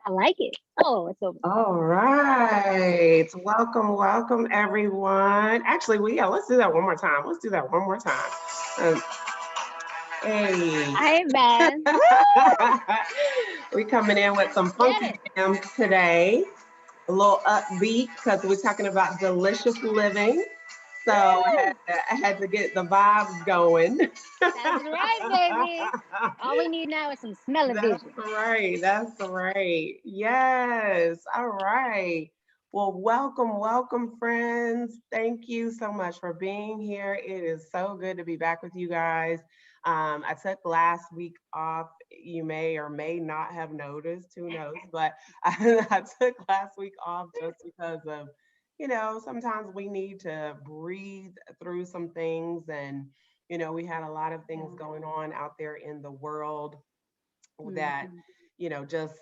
I like it. Oh, it's over. All right. Welcome, everyone. Actually, let's do that one more time. Let's do that one more time. Um, hey. Hi, Ben. We coming in with some Get funky it. jams today. A little upbeat because we're talking about delicious living. So Woo! I had to get the vibes going. That's right, baby. All we need now is some That's smell-o-vision. right. That's right. Yes. All right. Well, welcome, friends. Thank you so much for being here. It is so good to be back with you guys. I took last week off. You may or may not have noticed, who knows, but I took last week off just because of, sometimes we need to breathe through some things. And, we had a lot of things Yeah. going on out there in the world that Mhm. just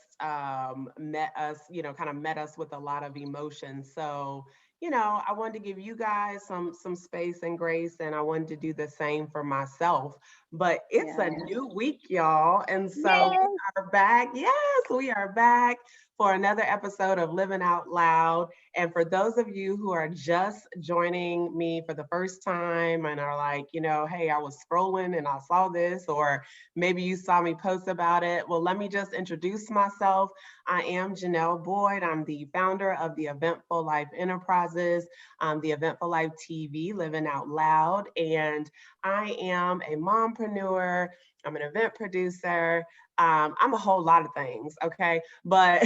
met us, kind of met us with a lot of emotion. So I wanted to give you guys some space and grace, and I wanted to do the same for myself. But it's a Yeah. new week, y'all, and so we Yes. are back. Yes, we are back for another episode of Living Out Loud. And for those of you who are just joining me for the first time and are like, hey, I was scrolling and I saw this, or maybe you saw me post about it. Well, let me just introduce myself. I am Janelle Boyd. I'm the founder of the Eventful Life Enterprises, the Eventful Life TV, Living Out Loud. And I am a mompreneur. I'm an event producer. I'm a whole lot of things, okay? But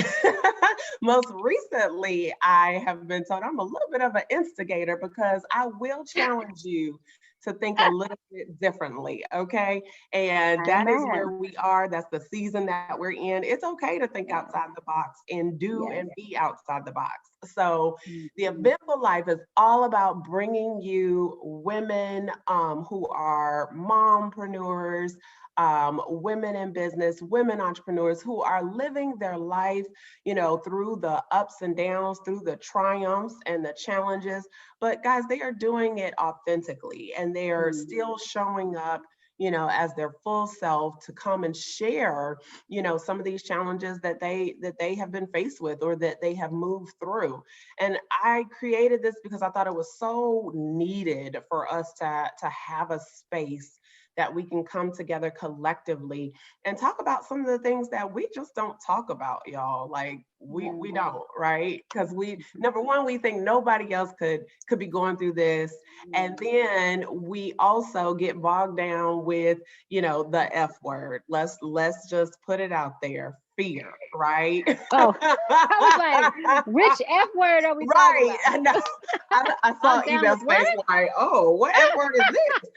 most recently, I have been told I'm a little bit of an instigator because I will challenge you to think a little bit differently, okay? And that is where Amen. we are. That's the season that we're in. It's okay to think Yeah. outside the box and do Yes. and be outside the box. So, the Mhm. Eventful Life is all about bringing you women who are mompreneurs, women in business, women entrepreneurs who are living their life, through the ups and downs, through the triumphs and the challenges. But guys, they are doing it authentically and they are Mhm. still showing up, as their full self to come and share, some of these challenges that they have been faced with or that they have moved through. And I created this because I thought it was so needed for us to have a space that we can come together collectively and talk about some of the things that we just don't talk about, y'all. Like we Yeah. don't, right? Because number one, we think nobody else could be going through this. And Mhm. then we also get bogged down with, the F word. Let's just put it out there. Fear, right? Oh, I was like, which F word are we talking Right. about? I know. I saw I'm down with email's what? face like, oh, what F word is this?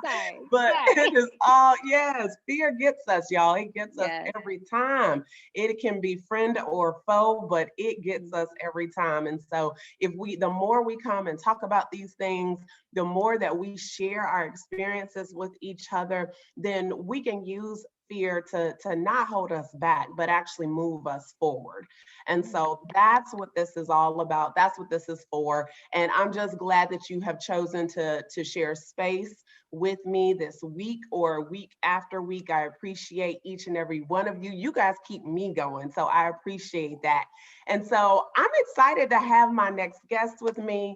Sorry. But it Sorry. is all, yes, fear gets us, y'all. It gets us Yes. every time. It can be friend or foe, but it gets us every time. And so the more we come and talk about these things, the more that we share our experiences with each other, then we can use fear to not hold us back, but actually move us forward. And so that's what this is all about. That's what this is for. And I'm just glad that you have chosen to share space with me this week or week after week. I appreciate each and every one of you. You guys keep me going. So I appreciate that. And so I'm excited to have my next guest with me.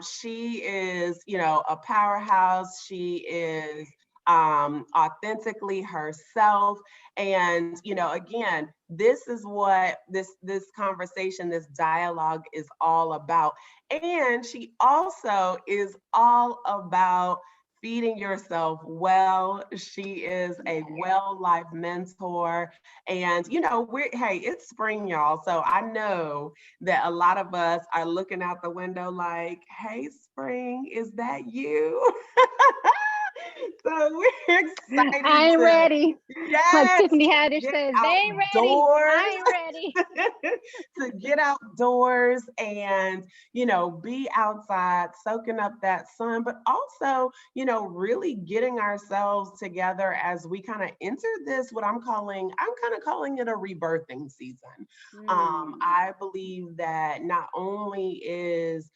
She is, a powerhouse. She is authentically herself. And, again, this is what this conversation, this dialogue is all about. And she also is all about feeding yourself well. She is a well life mentor. And, it's spring, y'all. So I know that a lot of us are looking out the window like, hey, spring, is that you? So we're excited I ain't to, ready. Like yes, Tiffany Haddish get says, they ain't ready. outdoors, I ain't ready. to get outdoors and, be outside, soaking up that sun, but also, really getting ourselves together as we kind of enter this, I'm kind of calling it a rebirthing season. Mm. I believe that not only is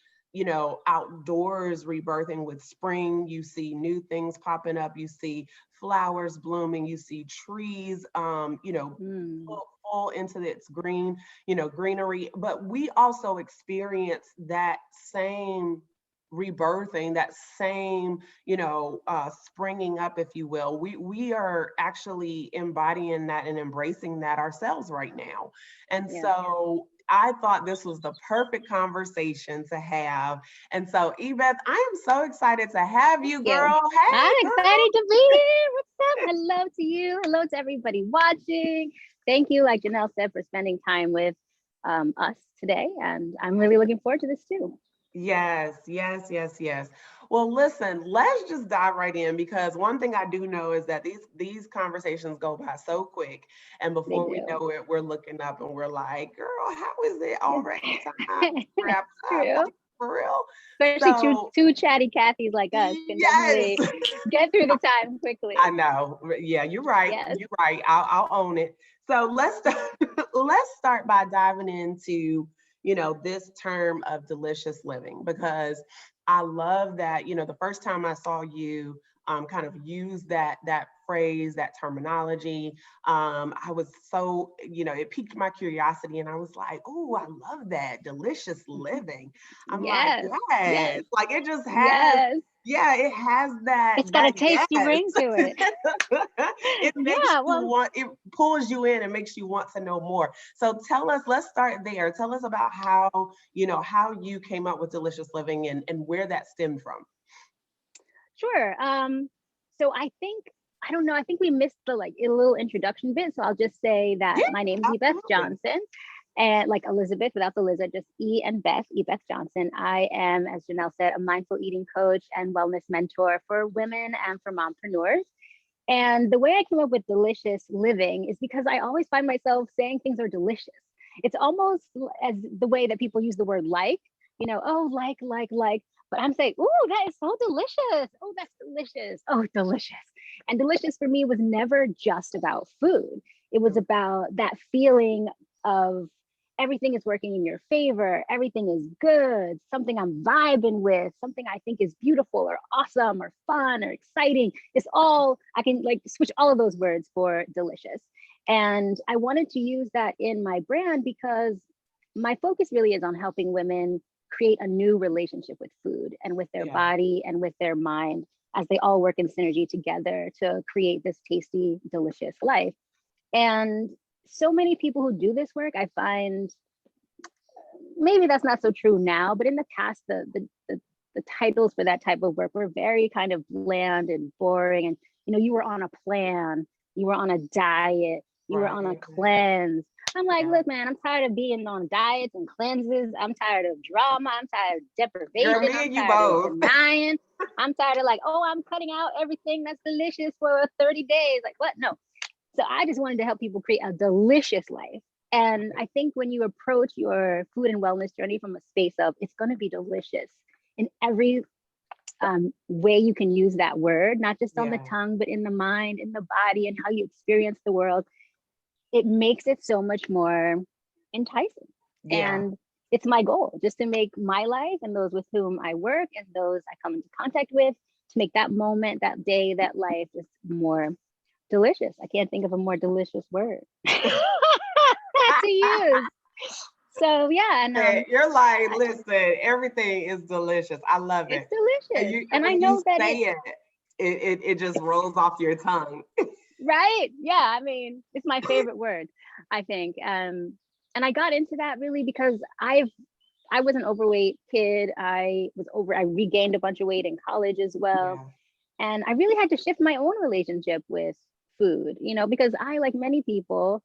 outdoors rebirthing with spring, you see new things popping up, you see flowers blooming, you see trees, Mm. full into its green, greenery. But we also experience that same rebirthing, that same, springing up, if you will. We are actually embodying that and embracing that ourselves right now. And Yeah. so I thought this was the perfect conversation to have. And so, Ebeth, I am so excited to have you, Thank you. girl. Hey, I'm girl. excited to be here. What's up? Hello to you. Hello to everybody watching. Thank you, like Janelle said, for spending time with us today. And I'm really looking forward to this too. Yes, yes, yes, yes. Well, listen, let's just dive right in, because one thing I do know is that these conversations go by so quick, and They before we do. know it, we're looking up and we're like, "Girl, how is it already time to wrap up?" True. Like, for real. Especially So, two chatty Cathys like us can yes, definitely get through the time quickly. I know. Yeah, you're right. Yes. You're right. I'll own it. So let's start by diving into, this term of delicious living, because I love that, the first time I saw you kind of use that phrase, that terminology, I was so, it piqued my curiosity, and I was like, oh, I love that, delicious living. I'm like, Yes. yes, like it just has, Yes. yeah, it has It's got a tasty yes. ring to it. It makes Yeah, you well, want, it pulls you in and makes you want to know more. So tell us, let's start there. Tell us about how you came up with delicious living, and where that stemmed from. sure. So I don't know, I think we missed the a little introduction bit. So I'll just say that Yeah, my name is Beth absolutely. Johnson, and like Elizabeth without the Liz, just E and Beth, Beth Johnson. I am, as Janelle said, a mindful eating coach and wellness mentor for women and for mompreneurs. And the way I came up with delicious living is because I always find myself saying things are delicious. It's almost as the way that people use the word like, oh, like. But I'm saying, ooh, that is so delicious. Oh, that's delicious. Oh, delicious. And delicious for me was never just about food. It was about that feeling of everything is working in your favor, everything is good, something I'm vibing with, something I think is beautiful or awesome or fun or exciting. It's all, I can switch all of those words for delicious. And I wanted to use that in my brand because my focus really is on helping women create a new relationship with food and with their Yeah. body and with their mind, as they all work in synergy together to create this tasty, delicious life. And so many people who do this work, I find, maybe that's not so true now, but in the past, the titles for that type of work were very kind of bland and boring. And you were on a plan, you were on a diet, you were on a cleanse. I'm like, Yeah. look, man, I'm tired of being on diets and cleanses. I'm tired of drama. I'm tired of deprivation. Girl, me I'm and you tired both. of denying. I'm tired of oh, I'm cutting out everything that's delicious for 30 days. Like, what? No. So I just wanted to help people create a delicious life. And I think when you approach your food and wellness journey from a space of it's going to be delicious in every way you can use that word, not just on the tongue, but in the mind, in the body, and how you experience the world, it makes it so much more enticing. Yeah. And it's my goal just to make my life and those with whom I work and those I come into contact with, to make that moment, that day, that life just more delicious. I can't think of a more delicious word to use. So yeah, and You're like, listen, everything is delicious. I love it's it. delicious, and I When you know that say it just rolls off your tongue. right. Yeah, I mean, it's my favorite word, I think. And I got into that really because I was an overweight kid. I regained a bunch of weight in college as well. Yeah. And I really had to shift my own relationship with food, because I, like many people,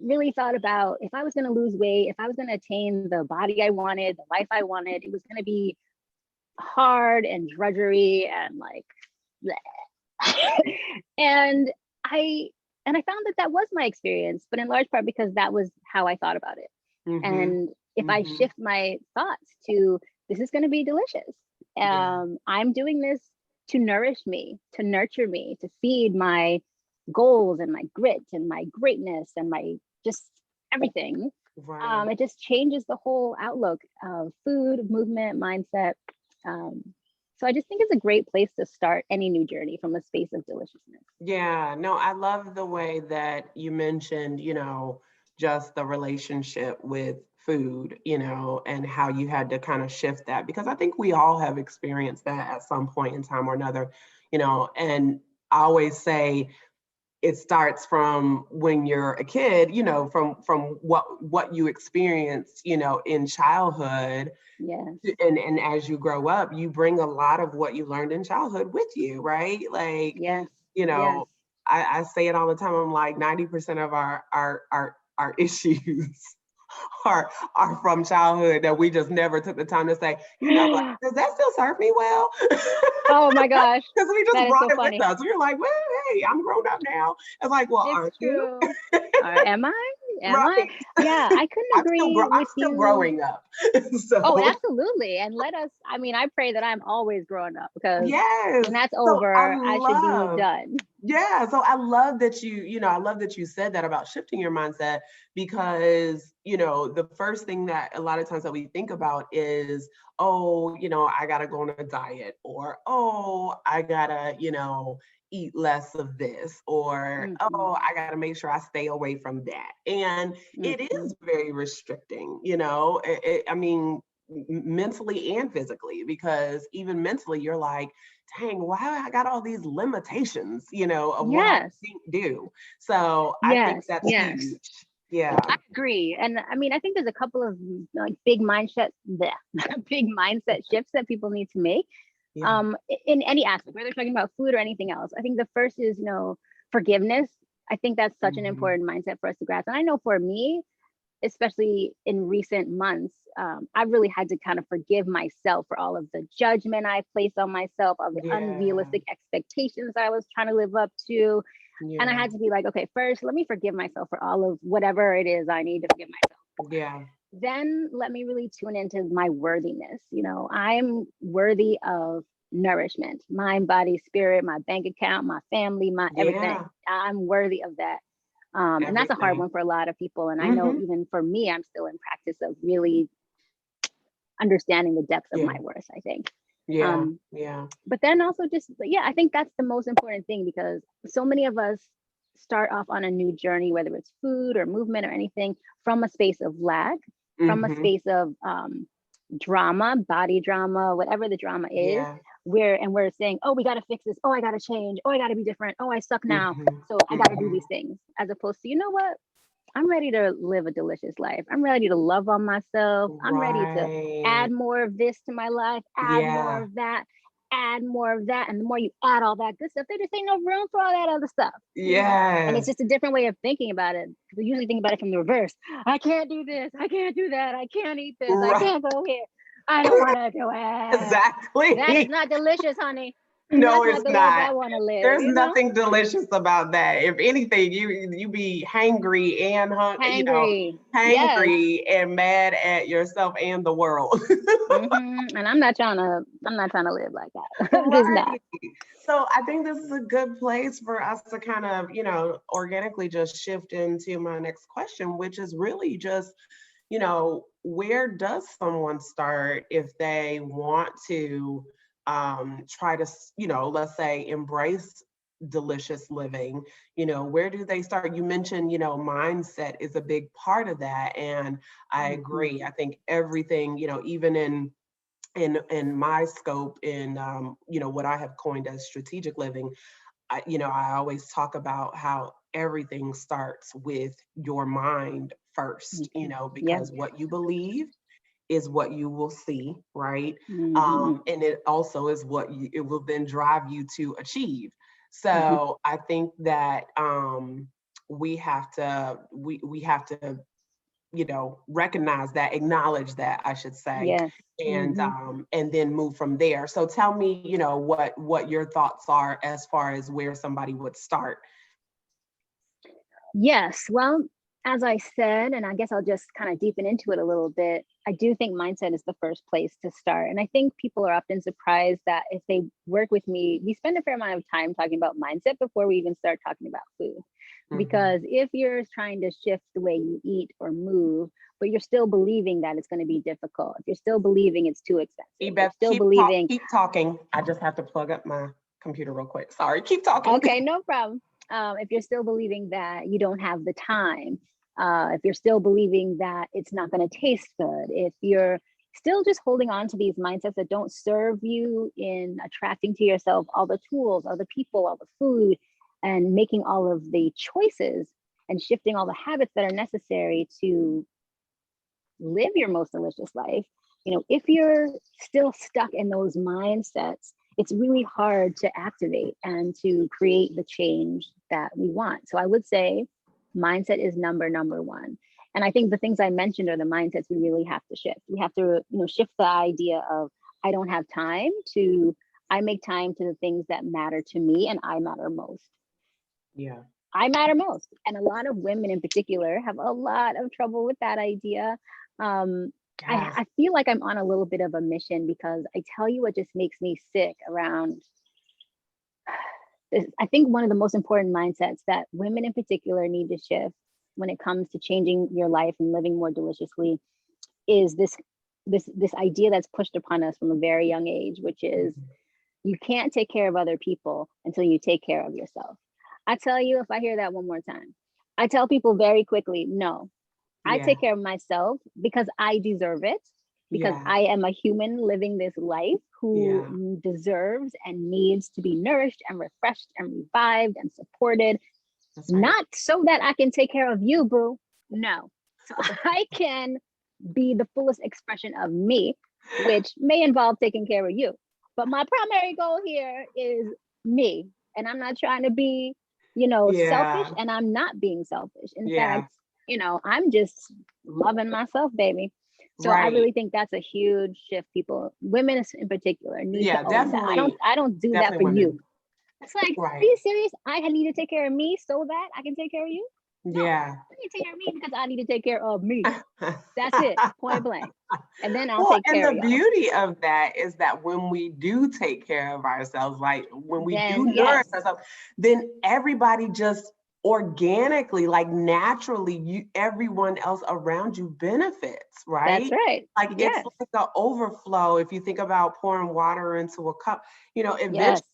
really thought about if I was going to lose weight, if I was going to attain the body I wanted, the life I wanted, it was going to be hard and drudgery and and I found that was my experience, but in large part because that was how I thought about it. Mm-hmm. And if I shift my thoughts to this is going to be delicious, I'm doing this to nourish me, to nurture me, to feed my goals and my grit and my greatness and my just everything. Right. It just changes the whole outlook of food, movement, mindset. So I just think it's a great place to start any new journey, from a space of deliciousness. Yeah, no, I love the way that you mentioned, just the relationship with food, and how you had to kind of shift that, because I think we all have experienced that at some point in time or another, and I always say it starts from when you're a kid, from what you experienced, in childhood. Yes. And as you grow up, you bring a lot of what you learned in childhood with you, right? Like, Yes. you Yes. know, I say it all the time. I'm like 90% of our issues are from childhood that we just never took the time to say, like, does that still serve me well? Oh my gosh. Because we just That is brought so it funny. with us. We're like, well, hey, I'm grown up now. It's like, well, It's aren't you? true. Am I? Am I? Right. Yeah, I couldn't agree I'm with still you. growing up. Oh, So absolutely. And I pray that I'm always growing up, because yes. when that's So I over, I should be love done. Yeah, so I love that I love that you said that about shifting your mindset, because, the first thing that a lot of times that we think about is, oh, I gotta go on a diet, or, oh, I gotta, eat less of this, or, Hmm. oh, I gotta make sure I stay away from that. And it Hmm. is very restricting, I mean, mentally and physically, because even mentally, you're like, dang, why I got all these limitations, of what I Yes. can't do. So I think Yes. that's Yes. huge. Yeah. I agree. And I mean, I think there's a couple of like big big mindset shifts that people need to make, Yeah. in any aspect, whether they're talking about food or anything else. I think the first is, forgiveness. I think that's such an Mhm. important mindset for us to grasp. And I know for me, especially in recent months, I've really had to kind of forgive myself for all of the judgment I placed on myself, all the Yeah. unrealistic expectations I was trying to live up to. And I Yeah. had to be like, okay, first, let me forgive myself for all of whatever it is I need to forgive myself for. Yeah. Then let me really tune into my worthiness. I'm worthy of nourishment, mind, body, spirit, my bank account, my family, my everything. Yeah. I'm worthy of that. And that's a hard Everything. one for a lot of people. And I know Hmm. even for me, I'm still in practice of really understanding the depths of my Yeah. worth, I think. Yeah. Um, Yeah. but then also just, yeah, I think that's the most important thing, because so many of us start off on a new journey, whether it's food or movement or anything, from a space of lack, from a Hmm. space of drama, body drama, whatever the drama is. Yeah. We're saying, oh, we got to fix this. Oh, I got to change. Oh, I got to be different. Oh, I suck now. Hmm. So I got to do Hmm. these things, as opposed to, you know what? I'm ready to live a delicious life. I'm ready to love on myself. I'm ready to Right. add more of this to my life, add more Yeah. of that, add more of that. And the more you add all that good stuff, there just ain't no room for all that other stuff. And it's Yes. just a different way of thinking about it. We usually think about it from the reverse. I can't do this. I can't do that. I can't eat this. I Right. can't go here. I don't want to do it. That is Exactly. not delicious, honey. No, That's not it's the life not. I want to live, There's you know? nothing delicious about that. If anything, you be hangry and Hangry. Yes. hangry and mad at yourself and the world. And I'm not trying to live like that. Just not. Right. So I think this is a good place for us to kind of, organically just shift into my next question, which is really just, where does someone start if they want to try to, let's say embrace delicious living? Where do they start? You mentioned, mindset is a big part of that. And I Mhm. agree. I think everything, even in my scope, in what I have coined as strategic living, I always talk about how everything starts with your mind first, Mhm. Yeah. because what you believe is what you will see, right? Mhm. And it also is what it will then drive you to achieve. Mhm. So I think that we have to, recognize that, acknowledge that, I should say, Yes. Mhm. and then move from there. So tell me, what your thoughts are as far as where somebody would start. Yes. Well, as I said, and I guess I'll just kind of deepen into it a little bit, I do think mindset is the first place to start. And I think people are often surprised that if they work with me, we spend a fair amount of time talking about mindset before we even start talking about food. Hmm. Because if you're trying to shift the way you eat or move, but you're still believing that it's going to be difficult, if you're still believing it's too expensive, Beth, still believing. keep talking. I just have to plug up my computer real quick. Sorry, keep talking. Okay, no problem. If you're still believing that you don't have the time, if you're still believing that it's not going to taste good, if you're still just holding on to these mindsets that don't serve you in attracting to yourself all the tools, all the people, all the food, and making all of the choices and shifting all the habits that are necessary to live your most delicious life, if you're still stuck in those mindsets, it's really hard to activate and to create the change that we want. So I would say mindset is number one. And I think the things I mentioned are the mindsets we really have to shift. We have to, shift the idea of I don't have time to I make time to the things that matter to me, and I matter most. Yeah. I matter most. And a lot of women in particular have a lot of trouble with that idea. Yes. I feel like I'm on a little bit of a mission, because I tell you what just makes me sick around this. I think one of the most important mindsets that women in particular need to shift when it comes to changing your life and living more deliciously is this idea that's pushed upon us from a very young age, which is you can't take care of other people until you take care of yourself. I tell you, if I hear that one more time, I tell people very quickly, no, I take care of myself because I deserve it, because I am a human living this life who deserves and needs to be nourished and refreshed and revived and supported. Right. Not so that I can take care of you, boo. No. So I can be the fullest expression of me, which may involve taking care of you. But my primary goal here is me. And I'm not trying to be, selfish, and I'm not being selfish. In fact, I'm just loving myself, baby. So I really think that's a huge shift. Women in particular, need to own definitely, that. I don't do that for women. You. It's like, are you serious? I need to take care of me so that I can take care of you? No, I need to take care of me because I need to take care of me. That's it, point blank. And then I'll take care of you. And the beauty of that is that when we do take care of ourselves, like when we do nourish ourselves, then everybody just organically, like naturally, everyone else around you benefits, right? That's right. Like it's like the overflow. If you think about pouring water into a cup, eventually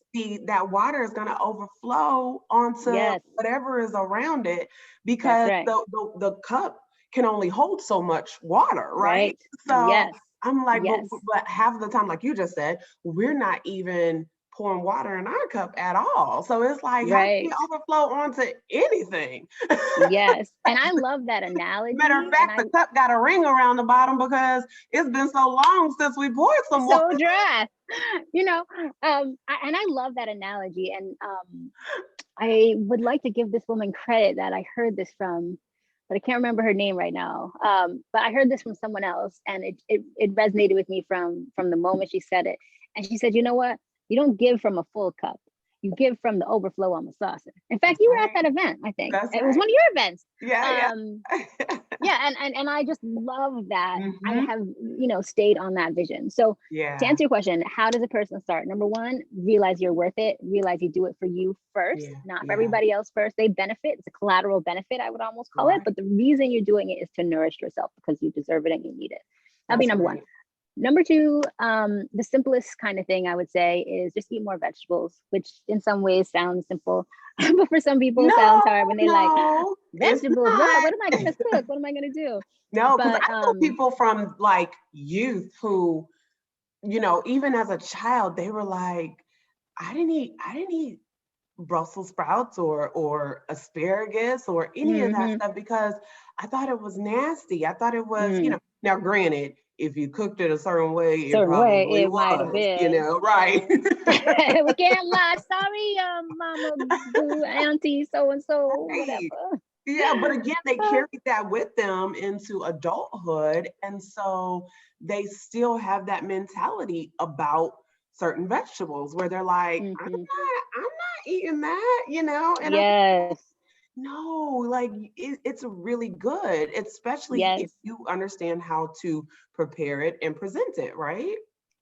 that water is going to overflow onto whatever is around it, because the cup can only hold so much water, right? So I'm like, but half of the time, like you just said, we're not even pouring water in our cup at all. So it's like, how can we overflow onto anything? Yes. And I love that analogy. Matter of fact, the cup got a ring around the bottom because it's been so long since we poured some water. So dry. And I love that analogy. And I would like to give this woman credit that I heard this from, but I can't remember her name right now. But I heard this from someone else, and it resonated with me from the moment she said it. And she said, you know what? You don't give from a full cup. You give from the overflow on the saucer. In fact, you were at that event, I think. It was one of your events. And I just love that. I have, stayed on that vision. So to answer your question, how does a person start? Number one, realize you're worth it. Realize you do it for you first, not for everybody else first. They benefit. It's a collateral benefit, I would almost call it. But the reason you're doing it is to nourish yourself, because you deserve it and you need it. That'll be number one. Number two, the simplest kind of thing I would say is just eat more vegetables, which in some ways sounds simple, but for some people it sounds hard when they like vegetables. What am I going to cook? What am I going to do? No, because I know people from like youth who, even as a child, they were like, I didn't eat Brussels sprouts or asparagus or any of that stuff because I thought it was nasty. I thought it was, now granted, if you cooked it a certain way, it probably might have been. Right. We can't lie. Sorry, mama, boo, auntie, so-and-so, whatever. Yeah, but again, they carried that with them into adulthood. And so they still have that mentality about certain vegetables where they're like, I'm not eating that, And no, like it's really good, especially if you understand how to prepare it and present it, right?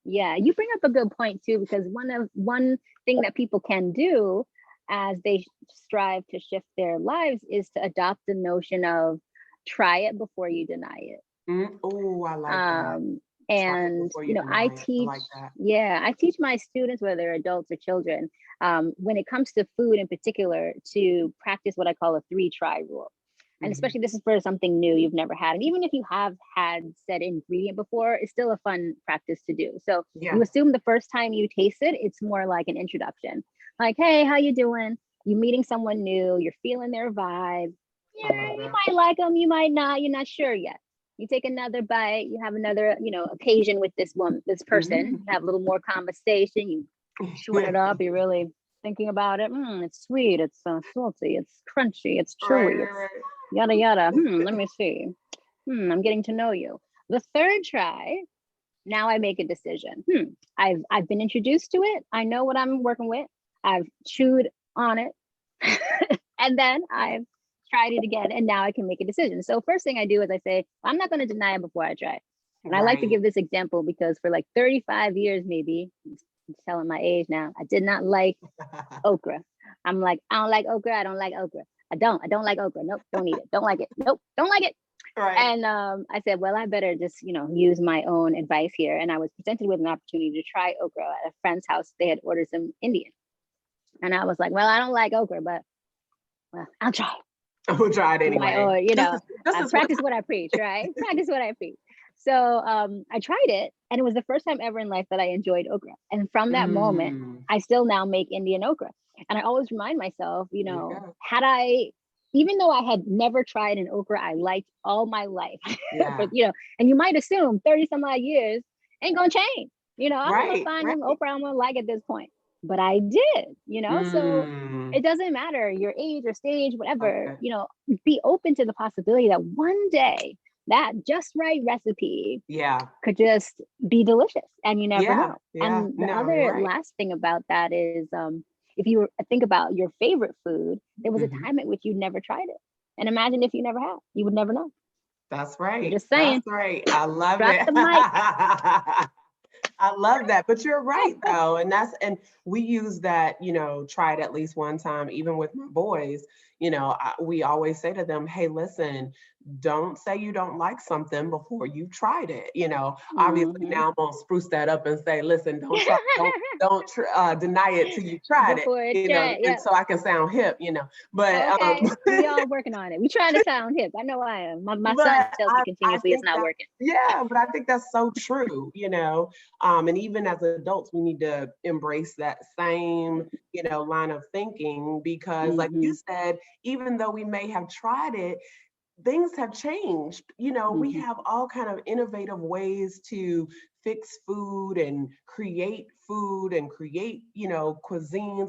Yeah, you bring up a good point too, because one thing that people can do as they strive to shift their lives is to adopt the notion of try it before you deny it. Oh, I like that. Try it And before you you know, I deny it. I teach, like that. yeah, I teach my students, whether they're adults or children, when it comes to food in particular, to practice what I call a 3-try rule. And Mhm. especially this is for something new you've never had. And even if you have had said ingredient before, it's still a fun practice to do. So Yeah. you assume the first time you taste it, it's more like an introduction. Like, hey, how you doing? You're meeting someone new, you're feeling their vibe. I Yeah, love you that. might like them, you might not, you're not sure yet. You take another bite, you have another, you know, occasion with this woman, this person, you have a little more conversation, you chewing it up, you're really thinking about it. It's sweet, it's salty, it's crunchy, it's Right, chewy, right, it's right. yada yada. Let me see. I'm getting to know you. The third try, now I make a decision. I've been introduced to it. I know what I'm working with. I've chewed on it. And then I've tried it again, and now I can make a decision. So first thing I do is I say, I'm not going to deny it before I try it. And I like to Right. give this example because for like 35 years, maybe, I'm telling my age now, I did not like okra. I'm like, I don't like okra. I don't like okra. I don't like okra. Nope, don't eat it. Don't like it. Nope, don't like it. Right. And I said, well, I better just, you know, use my own advice here. And I was presented with an opportunity to try okra at a friend's house. They had ordered some Indian. And I was like, well, I don't like okra, but well, I'll try. I'm gonna try it My anyway. own, you This know, is this I is what. practice what I preach, right? Practice what I preach. So I tried it, and it was the first time ever in life that I enjoyed okra. And from that moment, Mm, I still now make Indian okra. And I always remind myself, you there you know, go. had I, even though I had never tried an okra I liked all my life, for, Yeah. you know, and you might assume 30 some odd years ain't gonna change. You know, I'm gonna Right. find Right. an okra I'm gonna like at this point. But I did, you know, so Mm, it doesn't matter your age or stage, whatever, okay. you know, be open to the possibility that one day that just right recipe Yeah. could just be delicious and you never Yeah. know. Yeah. And the No, you're other right. last thing about that is if you think about your favorite food, there was a Mhm. time at which you never tried it. And imagine if you never had, you would never know. That's I'm right. just That's saying, right. I love drop it. the mic. I love that. But you're right though. And we use that, try it at least one time, even with my boys, we always say to them, hey, listen, don't say you don't like something before you tried it. Obviously Mhm. now I'm gonna spruce that up and say, listen, don't deny it till you tried it, Before it try, and yeah. so I can sound hip. But Okay, we all working on it. We trying to sound hip. I know I am. My son but tells me I continuously it's think not that, working. yeah, but I think that's so true. And even as adults, we need to embrace that same, line of thinking because, like you Hmm. said, even though we may have tried it, things have changed. We Hmm. have all kind of innovative ways to fix food and create cuisines,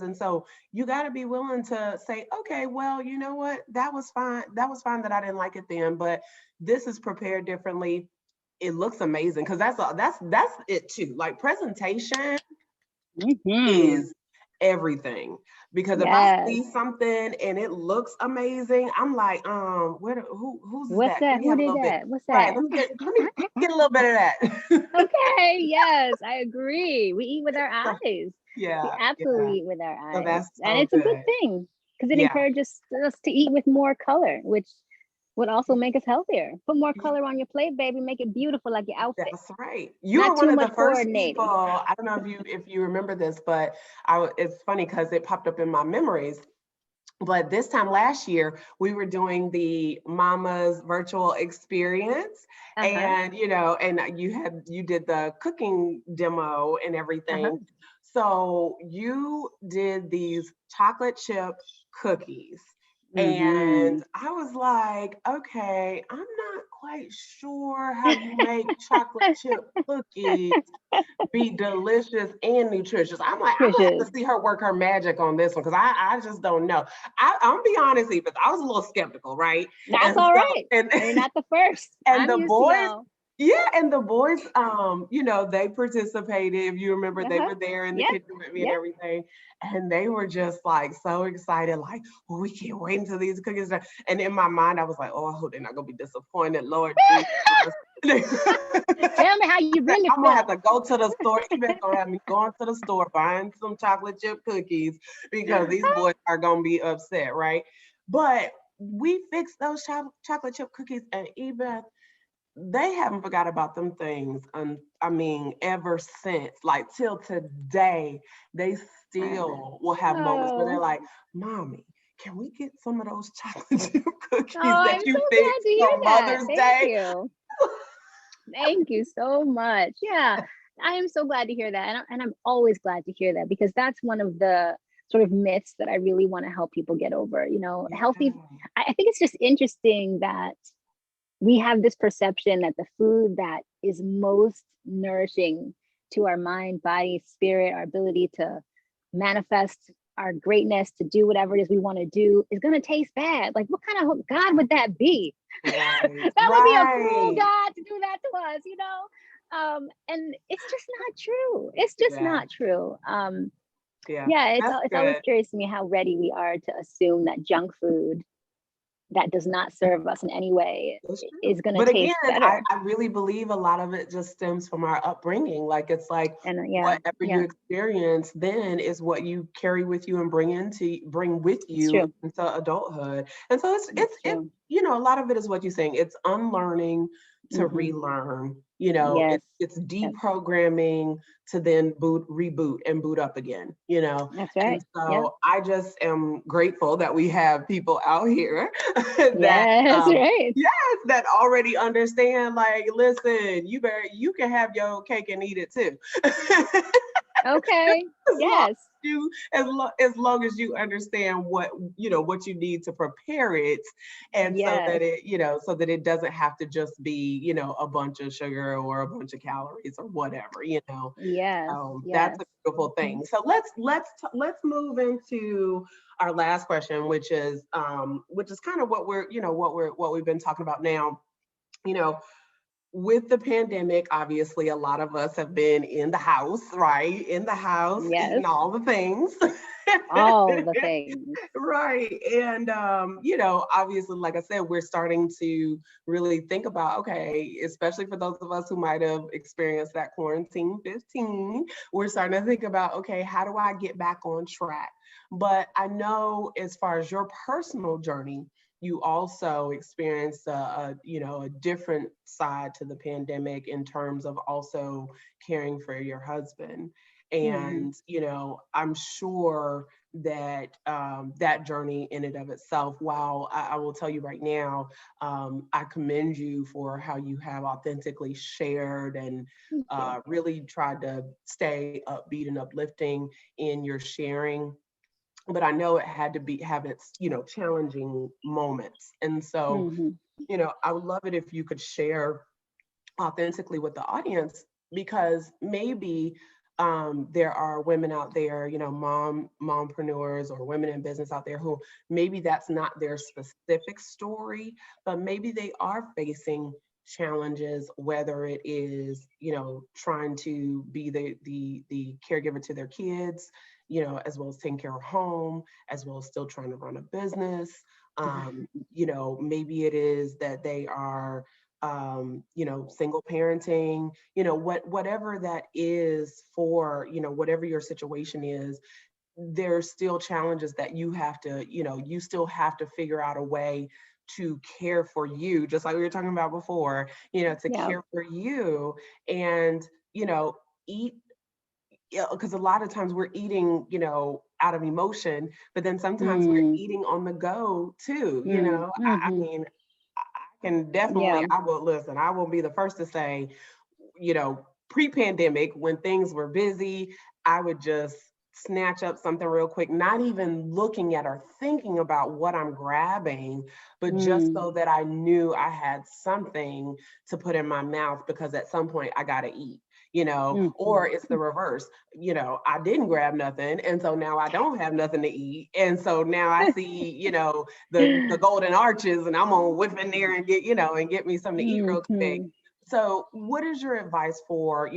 and so you got to be willing to say, okay, well, you know what, that was fine that I didn't like it then, but this is prepared differently. It looks amazing because that's it too. Like presentation Hmm. is everything, because if I Yes. see something and it looks amazing, I'm like, whose is What's that? Can that? we Who have a did little bit? that? What's Right, that? let me get a little bit of that. Okay. Yes, I agree. We eat with our So, eyes. We yeah, absolutely yeah. eat with our So eyes, that's and so it's a good good. thing because it Yeah. encourages us to eat with more color, which would also make us healthier. Put more color on your plate, baby. Make it beautiful, like your outfit. That's right. You were Not one too of the much first people. coordinating. I don't know if you remember this, but it's funny because it popped up in my memories. But this time last year, we were doing the Mama's virtual experience, Uh huh. and you did the cooking demo and Uh huh. everything. So you did these chocolate chip cookies. And Hmm. I was like, okay, I'm not quite sure how you make chocolate chip cookies be delicious and nutritious. I'm like, I'm gonna have Fishes. to see her work her magic on this one because I just don't know. I'm gonna be honest, Eva, I was a little skeptical, right? That's And all so right. and You're not the first. and I'm the used to boys, y'all. yeah, and the boys, they participated. If you remember, Uh they huh. were there in the Yep. kitchen with me and Yep. everything, and they were just like so excited, like, well, we can't wait until these cookies are. And in my mind, I was like, oh, I hope they're not gonna be disappointed, Lord Jesus. Tell me how you really I'm gonna have feel. to go to the store. Eva's gonna have me going to the store buying some chocolate chip cookies because these boys are gonna be upset, right? But we fixed those chocolate chip cookies, and Eva, they haven't forgot about them things. I mean, ever since, like till today, they still will have moments where they're Oh, like, "Mommy, can we get some of those chocolate chip oh, cookies that I'm you so glad fixed to hear for that. Mother's Thank Day?" you. Thank you so much. Yeah, I am so glad to hear that. And I'm always glad to hear that, because that's one of the sort of myths that I really want to help people get over. You know, Yeah. healthy, I think it's just interesting that we have this perception that the food that is most nourishing to our mind, body, spirit, our ability to manifest our greatness, to do whatever it is we want to do, is going to taste bad. Like, what kind of God would that be? Right. That would be a cruel Right. God to do that to us, you know? And it's just not true. It's just Yeah. not true. Yeah. Yeah, That's it's always good. curious to me how ready we are to assume that junk food that does not serve us in any way That's true. is going to But again, taste better. I really believe a lot of it just stems from our upbringing. Like it's like And yeah, whatever you yeah, experience then is what you carry with you and bring with it's you true. into adulthood. And so It's true. you know, a lot of it is what you're saying. It's unlearning to Hmm. relearn. You know, Yes, it's yes, deprogramming to then reboot and boot up again, you know. that's And right. Yeah, so I just am grateful that we have people out here that yes, right. yes, that already understand, like, listen, you can have your cake and eat it too. Okay. as long Yes, as long as you understand what you know what you need to prepare it, and so yes, that it so that it doesn't have to just be a bunch of sugar or a bunch of calories or whatever. yes, That's yes. a beautiful Mhm. thing. So let's move into our last question, which is kind of what what we've been talking about now. You know, with the pandemic, obviously, a lot of us have been in the house, right? In the house, Yes, eating all the things. all the things. Right. And, obviously, like I said, we're starting to really think about, okay, especially for those of us who might have experienced that quarantine 15, we're starting to think about, okay, how do I get back on track? But I know as far as your personal journey, you also experienced a different side to the pandemic in terms of also caring for your husband. Hmm. And I'm sure that that journey in and of itself, while I will tell you right now, I commend you for how you have authentically shared and Thank you. really tried to stay upbeat and uplifting in your sharing. But I know it had to have its challenging moments. And so Hmm. I would love it if you could share authentically with the audience, because maybe there are women out there, mompreneurs or women in business out there who maybe that's not their specific story, but maybe they are facing challenges, whether it is, trying to be the caregiver to their kids, as well as taking care of home, as well as still trying to run a business. Maybe it is that they are single parenting, whatever that is for, whatever your situation is, there's still challenges that you have to, you still have to figure out a way to care for you, just like we were talking about before, to Yeah. care for you and, eat, because a lot of times we're eating, out of emotion, but then sometimes we're Mm, eating on the go too, mm, I hmm. mean, can definitely, Yeah. I will listen, I will be the first to say, pre-pandemic, when things were busy, I would just snatch up something real quick, not even looking at or thinking about what I'm grabbing, but just Mm, so that I knew I had something to put in my mouth, because at some point I gotta eat. hmm. Or it's the reverse. I didn't grab nothing, and so now I don't have nothing to eat, and so now I see, the golden arches, and I'm gonna whip in there and get me something to eat real quick. Hmm. So what is your advice for,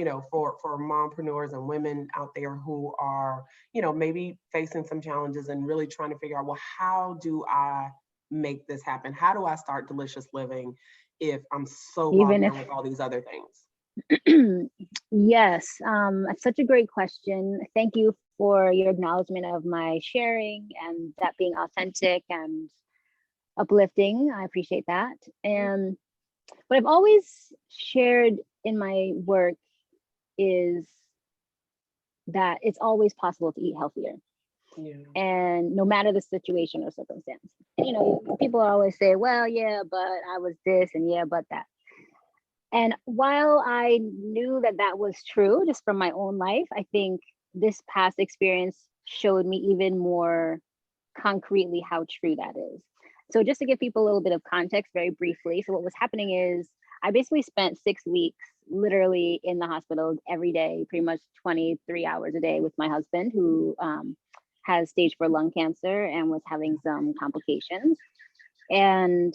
for mompreneurs and women out there who are, maybe facing some challenges and really trying to figure out, well, how do I make this happen? How do I start delicious living if I'm so bogged Even if, down with all these other things? yes, that's such a great question. Thank you for your acknowledgement of my sharing and that being authentic and uplifting. I appreciate that. And what I've always shared in my work is that it's always possible to eat healthier. Yeah. And no matter the situation or circumstance. And, you know, people always say, well, yeah, but I was this, and yeah, but that. And while I knew that that was true just from my own life, I think this past experience showed me even more concretely how true that is. So just to give people a little bit of context very briefly. So what was happening is I basically spent 6 weeks literally in the hospital every day, pretty much 23 hours a day with my husband, who has stage 4 lung cancer and was having some complications. And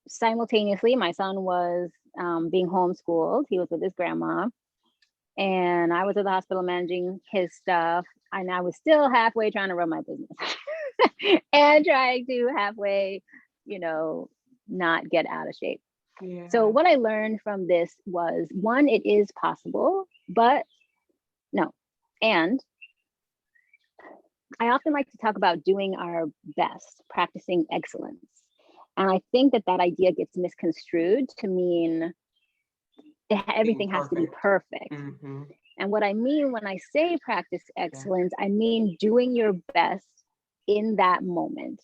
simultaneously, my son was being homeschooled. He was with his grandma. And I was at the hospital managing his stuff. And I was still halfway trying to run my business and trying to halfway, you know, not get out of shape. Yeah. So what I learned from this was, one, it is possible, but no. And I often like to talk about doing our best, practicing excellence. And I think that that idea gets misconstrued to mean everything has to be perfect. Mm-hmm. And what I mean when I say practice excellence, I mean doing your best in that moment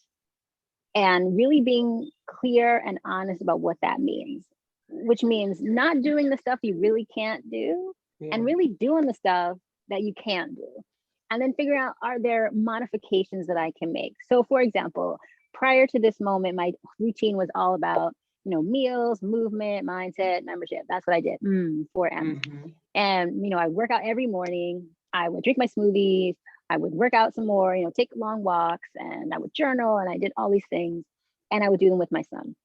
and really being clear and honest about what that means, which means not doing the stuff you really can't do and really doing the stuff that you can do. And then figure out, are there modifications that I can make? So for example, prior to this moment, my routine was all about, you know, meals, movement, mindset, membership. That's what I did, 4M. Mm-hmm. And, you know, I work out every morning. I would drink my smoothies. I would work out some more, you know, take long walks, and I would journal, and I did all these things, and I would do them with my son.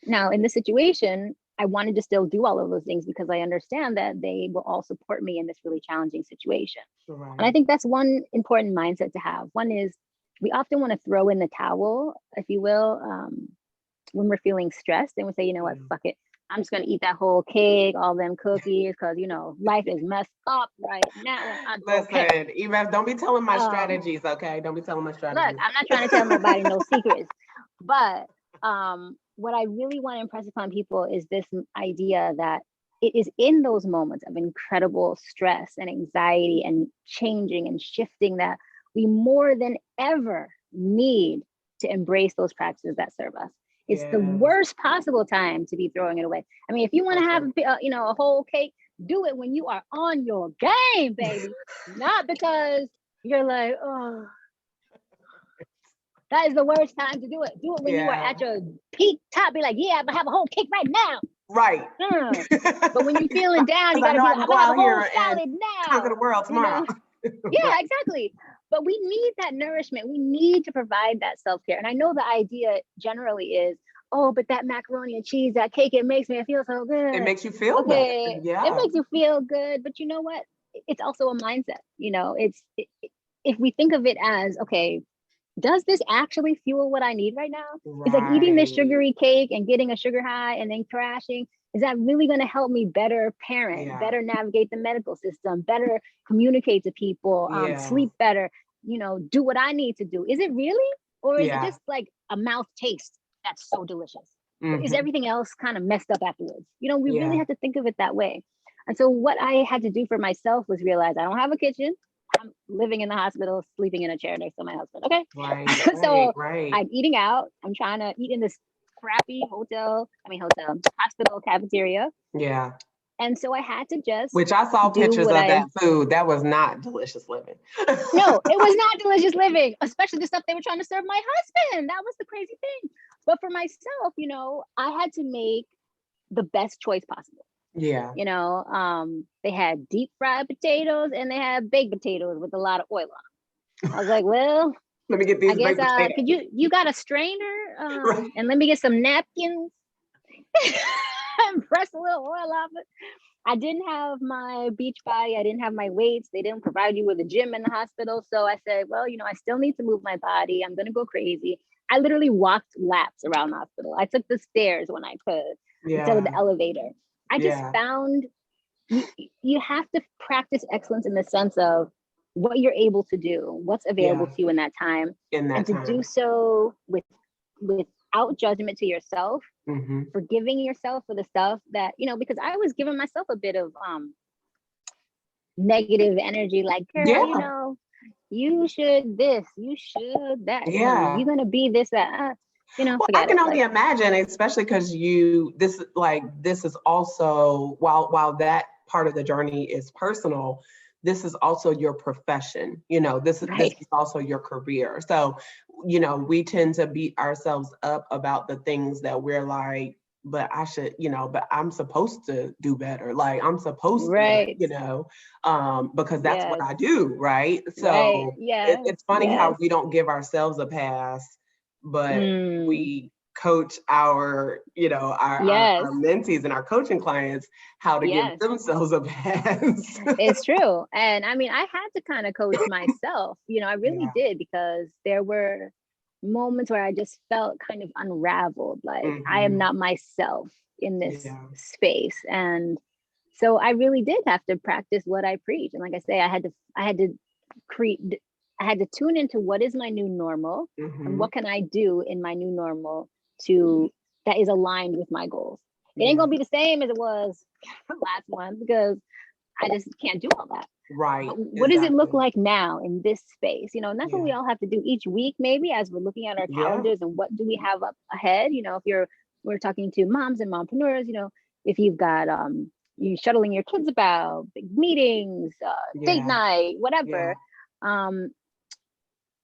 Now, in this situation, I wanted to still do all of those things because I understand that they will all support me in this really challenging situation. Right. And I think that's one important mindset to have. One is we often want to throw in the towel, if you will, when we're feeling stressed, and we say, you know what, fuck it. I'm just gonna eat that whole cake, all them cookies, because you know life is messed up right now. Listen, Eva, don't be telling my strategies, okay? Don't be telling my strategies. Look, I'm not trying to tell nobody no secrets, but what I really want to impress upon people is this idea that it is in those moments of incredible stress and anxiety and changing and shifting that we more than ever need to embrace those practices that serve us. It's the worst possible time to be throwing it away. I mean, if you want to have, you know, a whole cake, do it when you are on your game, baby. Not because you're like, oh, that is the worst time to do it. Do it when you are at your peak top. Be like, yeah, I'm gonna have a whole cake right now. Right. But when you're feeling down, you gotta be like, I'm gonna have a whole salad now. Conquer the world tomorrow. You know? Yeah, exactly. But we need that nourishment. We need to provide that self-care. And I know the idea generally is, oh, but that macaroni and cheese, that cake, it makes me feel so good. It makes you feel good. Yeah. It makes you feel good. But you know what? It's also a mindset. You know, if we think of it as, okay, does this actually fuel what I need right now? Right. It's like eating this sugary cake and getting a sugar high and then crashing. Is that really going to help me better parent, better navigate the medical system, better communicate to people, sleep better, you know, do what I need to do? Is it really? Or is it just like a mouth taste that's so delicious? Mm-hmm. Is everything else kind of messed up afterwards? You know, we really have to think of it that way. And so what I had to do for myself was realize I don't have a kitchen. I'm living in the hospital, sleeping in a chair next to my husband. Okay. Right. So I'm eating out. I'm trying to eat in this crappy hospital cafeteria. Yeah. And so I had to just, which I saw pictures of that food. That was not delicious living. No, it was not delicious living, especially the stuff they were trying to serve my husband. That was the crazy thing. But for myself, you know, I had to make the best choice possible. Yeah. You know, they had deep fried potatoes and they had baked potatoes with a lot of oil on them. I was like, well, let me get these baked potatoes. Could you got a strainer? Right. And let me get some napkins and press a little oil off it. I didn't have my beach body. I didn't have my weights. They didn't provide you with a gym in the hospital. So I said, well, you know, I still need to move my body. I'm going to go crazy. I literally walked laps around the hospital. I took the stairs when I could instead of the elevator. I just found you have to practice excellence in the sense of what you're able to do, what's available to you in that time, and to do so with without judgment to yourself, Mm-hmm. forgiving yourself for the stuff that, because I was giving myself a bit of negative energy, like, girl, Yeah. you should this, you should that, Yeah. you're gonna be this, that, Well, I forget can it. only imagine, especially because this is also, while that part of the journey is personal, this is also your profession. This Right. is also your career. So, we tend to beat ourselves up about the things that we're like, but I should, but I'm supposed to do better. Like I'm supposed to, Right. because that's what Yes. I do, right? Right. So Yes. it's funny how Yes. we don't give ourselves a pass, but Mm. we coach our Yes. mentees and our coaching clients how to give Yes. themselves a pass. It's true. And I mean, I had to kind of coach myself, I really Yeah. did, because there were moments where I just felt kind of unraveled, like I am Mm-hmm. not myself in this Yeah. space. And so I really did have to practice what I preach. And like I say, I had to create, I had to tune into what is my new normal and Mm-hmm. what can I do in my new normal to that is aligned with my goals. It ain't Yeah. gonna be the same as it was last month, because I just can't do all that. Right. But what does it look Exactly. like now in this space? And that's what we Yeah. all have to do each week, maybe, as we're looking at our Yeah. calendars and what do we have up ahead. If we're talking to moms and mompreneurs, if you've got you shuttling your kids about big meetings, date Yeah. night, Yeah. whatever, um,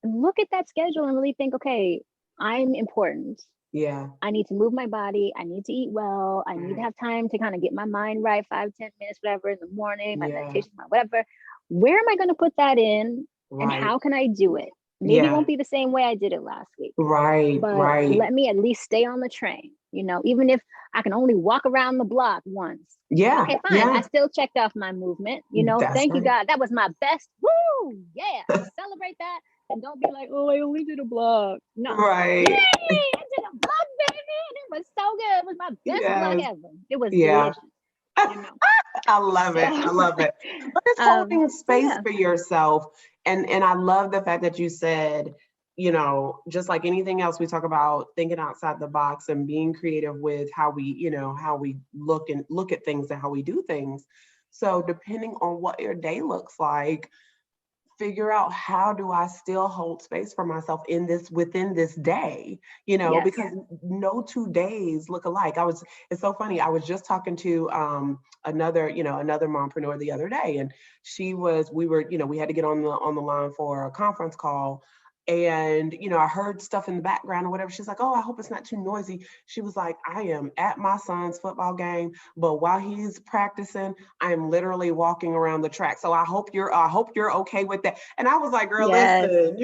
look at that schedule and really think, okay, I'm important. Yeah. I need to move my body. I need to eat well. I need to Right. have time to kind of get my mind right, 5-10 minutes, whatever, in the morning, my Yeah. meditation, whatever. Where am I going to put that in? And Right. how can I do it? Maybe it Yeah. won't be the same way I did it last week, Right. but Right. let me at least stay on the train, even if I can only walk around the block once. Yeah. Okay, fine. I Yeah. still checked off my movement, That's thank you, right. God. That was my best. Woo! Yeah. Celebrate that. And don't be like, oh, I only did a block. No. Right. Yay! I did a block, baby. And it was so good. It was my best block Yes. ever. It was Yeah. delicious, I love it. I So, love it. But it's holding so space yeah. for yourself. And I love the fact that you said, just like anything else, we talk about thinking outside the box and being creative with how we look at things and how we do things. So depending on what your day looks like, figure out, how do I still hold space for myself within this day, Yes. because no 2 days look alike. It's so funny. I was just talking to another mompreneur the other day, and we had to get on the line for a conference call. And, I heard stuff in the background or whatever. She's like, oh, I hope it's not too noisy. She was like, I am at my son's football game, but while he's practicing, I am literally walking around the track. So I hope you're okay with that. And I was like, girl, Yes. listen,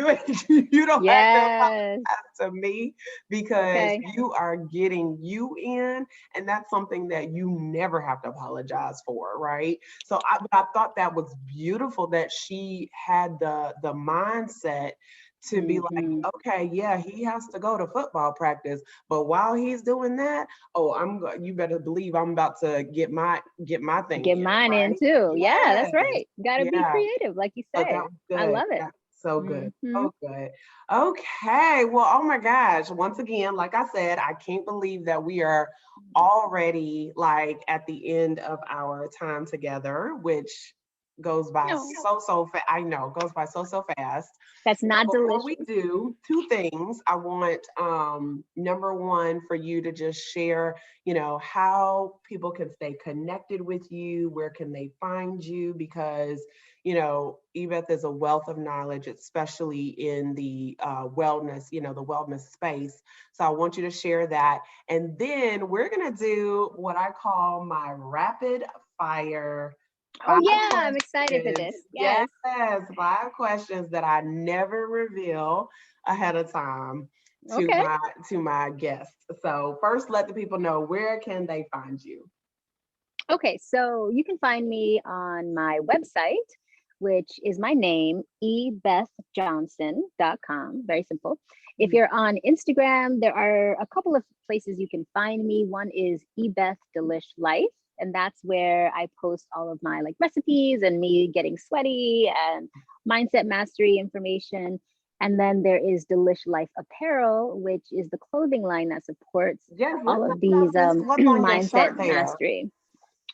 you don't have to Yes. apologize to me, because Okay. you are getting you in, and that's something that you never have to apologize for, right? So I thought that was beautiful that she had the mindset to be like, Mm-hmm. okay, yeah, he has to go to football practice, but while he's doing that, you better believe I'm about to get my thing Get in, mine in right? too. Yeah, that's Yes, right. Got to be yeah. creative, like you So that say. was I good. love it. That's so good. Mm-hmm. So good. Okay. Well, oh my gosh. Once again, like I said, I can't believe that we are already like at the end of our time together, which goes by No, so fast. I know, goes by so fast. that's So not before we delicious. do, two things. I want number one for you to just share, how people can stay connected with you, where can they find you, because Ebeth is a wealth of knowledge, especially in the wellness, the wellness space. So I want you to share that. And then we're going to do what I call my rapid fire Oh 5 yeah, I'm excited for questions. this. Yes, Yes. 5 questions that I never reveal ahead of time to Okay. my guests. So first, let the people know, where can they find you? Okay, so you can find me on my website, which is my name, ebethjohnson.com. Very simple. If you're on Instagram, there are a couple of places you can find me. One is Ebeth Delish Life, and that's where I post all of my recipes and me getting sweaty and mindset mastery information. And then there is Delish Life Apparel, which is the clothing line that supports Yes, let's all talk of these about this. What's on your mindset shirt there? mastery.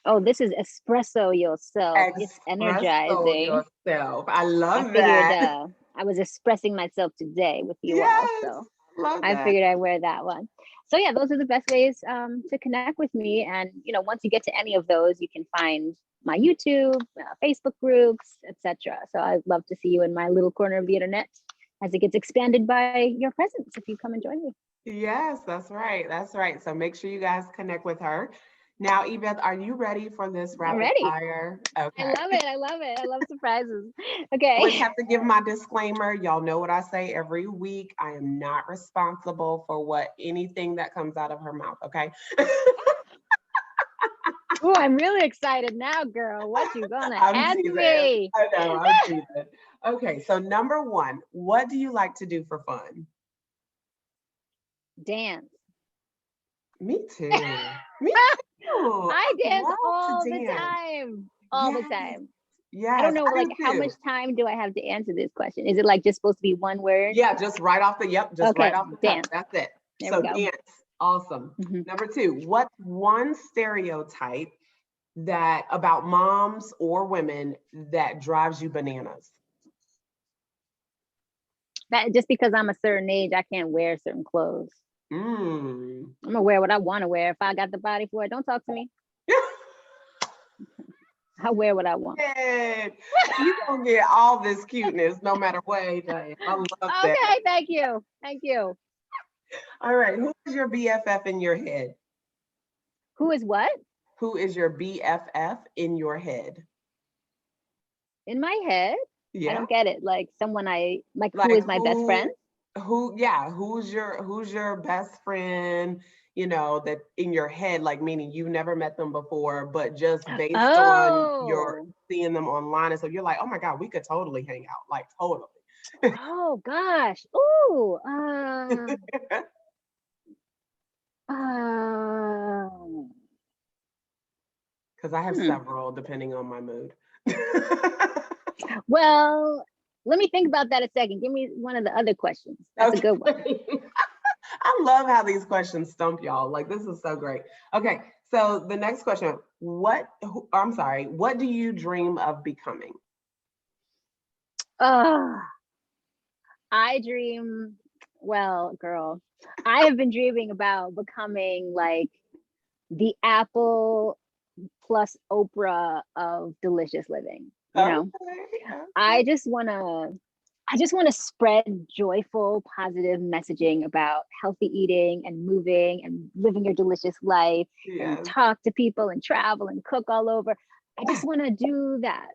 Oh, this is espresso yourself. It's Espresso energizing. yourself. I I love figured that. I was expressing myself today with you all. Yes, So love I that. figured I'd wear that one. So yeah, those are the best ways to connect with me. And once you get to any of those, you can find my YouTube, Facebook groups, etc. So I'd love to see you in my little corner of the internet as it gets expanded by your presence if you come and join me. Yes, that's right. That's right. So make sure you guys connect with her. Now, Ebeth, are you ready for this I'm rapid ready. fire? I Okay. love it. I love it. I love surprises. Always Okay. have to give my disclaimer. Y'all know what I say every week. I am not responsible for anything that comes out of her mouth, okay? Oh, I'm really excited now, girl. What you gonna I'm ask teasing. me? I know, I'm teasing. Okay, so number one, what do you like to do for fun? Dance. Me too. Me too. I dance Love all to the dance. time. All the Yes, time. I don't yes, know, I like, do how much too. time do I have to answer this question? Is it like just supposed to be one word? Yeah, just right off the, just right Okay, off the cuff. dance. That's it. There we So go. dance, awesome. Mhm. Number two, what's one stereotype that about moms or women that drives you bananas? That just because I'm a certain age, I can't wear certain clothes. Mm. I'm gonna wear what I want to wear. If I got the body for it, don't talk to me. I wear what I want. You gonna get all this cuteness no matter what age I am. I love that. Okay, thank you. Thank you. All right, who is your BFF in your head? Who is what? Who is your BFF in your head? In my head? I Yeah. don't get it. Like someone I like, who Like is my best friend? who's your best friend, that in your head, like meaning you've never met them before, but just based on your Oh. seeing them online. And so you're like, oh my God, we could totally hang out. Like totally. Oh gosh. Ooh. Because I have Hmm. several depending on my mood. Well, let me think about that a second. Give me one of the other questions. That's a good one. I love how these questions stump y'all. Like, this is so great. Okay, so the next question, what do you dream of becoming? I dream, well, girl, I have been dreaming about becoming like the Apple plus Oprah of delicious living. Okay. I just want to spread joyful, positive messaging about healthy eating and moving and living your delicious life and Yes. talk to people and travel and cook all over. I just want to do that.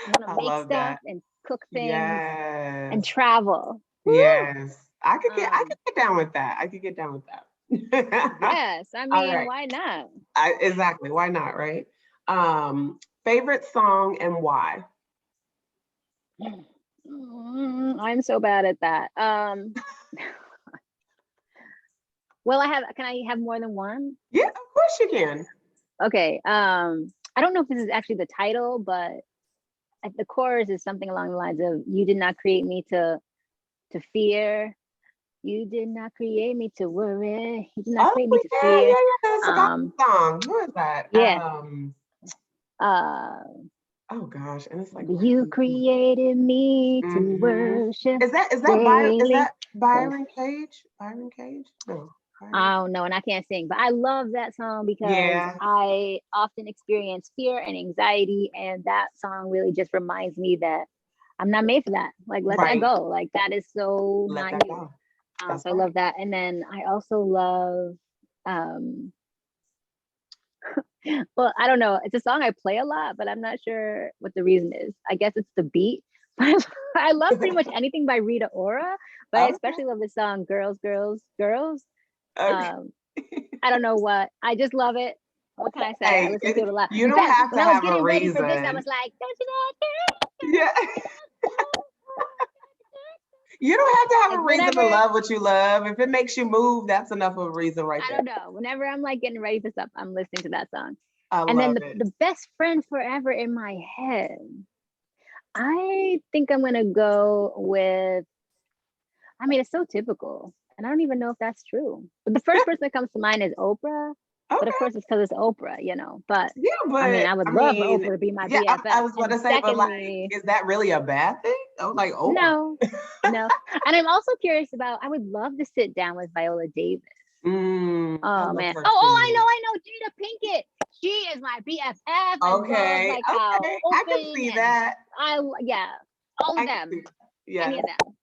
I want to make stuff and cook things and Yes. travel. Yes. I could Um, get down with that. I could get down with that. yes, I All mean, right. why not? Exactly. Why not, right? Favorite song and why? I'm so bad at that. Well, can I have more than one? Yeah, of course you can. Okay. I don't know if this is actually the title, but at the chorus is something along the lines of "You did not create me to fear. You did not create me to worry. You did not Oh create me to yeah, fear." yeah, yeah. It's a gospel song. Who is that? Yeah. Uh, Oh gosh, and it's like you created me to mm-hmm. worship Is daily. that Byron Cage? Byron Cage? No. I don't know, and I can't sing, but I love that song because Yeah. I often experience fear and anxiety, and that song really just reminds me that I'm not made for that. Like, let that Right. go. Like, that is so Let not that you. go. That's So I right. love that. And then I also love, um, well, I don't know. It's a song I play a lot, but I'm not sure what the reason is. I guess it's the beat. But I love pretty much anything by Rita Ora, but I Okay. especially love the song Girls, Girls, Girls. Okay. I don't know what. I just love it. What can I say? I Hey, listen to it a lot. you In don't fact, have when to I was have a getting ready for this, I reason. was like, don't you know? Yeah. You don't have to have Like, a reason whenever, to love what you love. If it makes you move, that's enough of a reason right I there. don't know. Whenever I'm like getting ready for stuff, I'm listening to that song. I And then love it. the best friend forever in my head, I think I'm gonna go with I mean, it's so typical. And I don't even know if that's true. But the first person that comes to mind is Oprah. But of Okay. course, it's because it's Oprah, you know. But Yeah, I mean, but I would I love for mean, Oprah to be my yeah, I BFF. was going And to say, but like, secondly, is that really a bad thing? I was like, Oprah. no, no. And I'm also curious about, I would love to sit down with Viola Davis. I Oh love man. her Oh, too. I know. Jada Pinkett. She is my BFF. I love Okay, like how okay, I can open see and that. yeah, all of I can see. them. Any Yes, of them.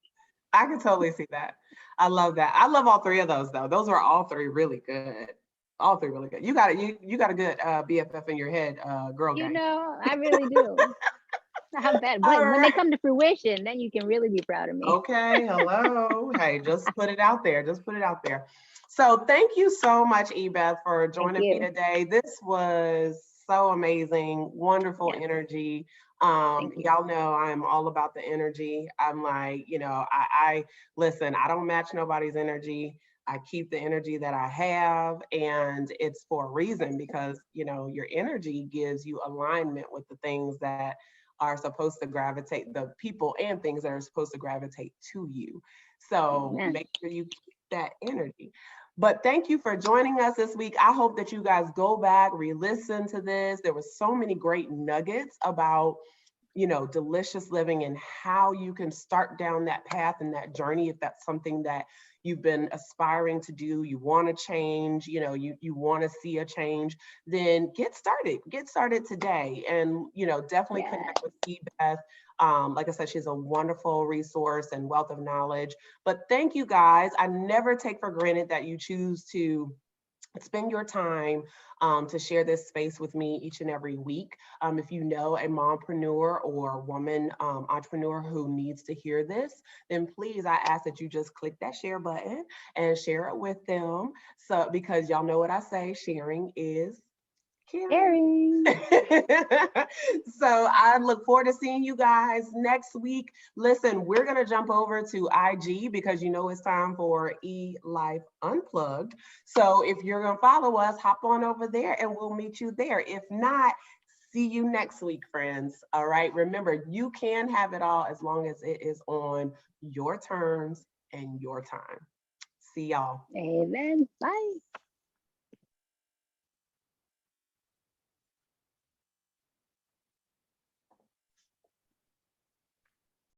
I can totally see that. I love that. I love all three of those though. Those are all three really good. All three really good. You got a good BFF in your head, girl You gang. know, I really do. How bad? All When they right. come to fruition, then you can really be proud of me. Okay, hello. Hey, just put it out there. Just put it out there. So thank you so much, Ebeth, for Thank joining me you. today. This was so amazing, wonderful Yes, energy. thank you. Y'all know I'm all about the energy. I'm like, I listen, I don't match nobody's energy. I keep the energy that I have, and it's for a reason because your energy gives you alignment with the things that are supposed to gravitate, the people and things that are supposed to gravitate to you. So Amen. make sure you keep that energy. But thank you for joining us this week. I hope that you guys go back, re-listen to this. There was so many great nuggets about delicious living and how you can start down that path and that journey if that's something that you've been aspiring to do, you want to change, you want to see a change, then get started today. And definitely Yeah. connect with Beth. Like I said, she's a wonderful resource and wealth of knowledge. But thank you guys. I never take for granted that you choose to spend your time to share this space with me each and every week. If you know a mompreneur or woman entrepreneur who needs to hear this, then please, I ask that you just click that share button and share it with them. So, because y'all know what I say, sharing is caring. Sharing. So I look forward to seeing you guys next week. Listen, we're going to jump over to IG because it's time for E-Life Unplugged. So if you're going to follow us, hop on over there and we'll meet you there. If not, see you next week, friends. All right. Remember, you can have it all as long as it is on your terms and your time. See y'all. Amen. Bye.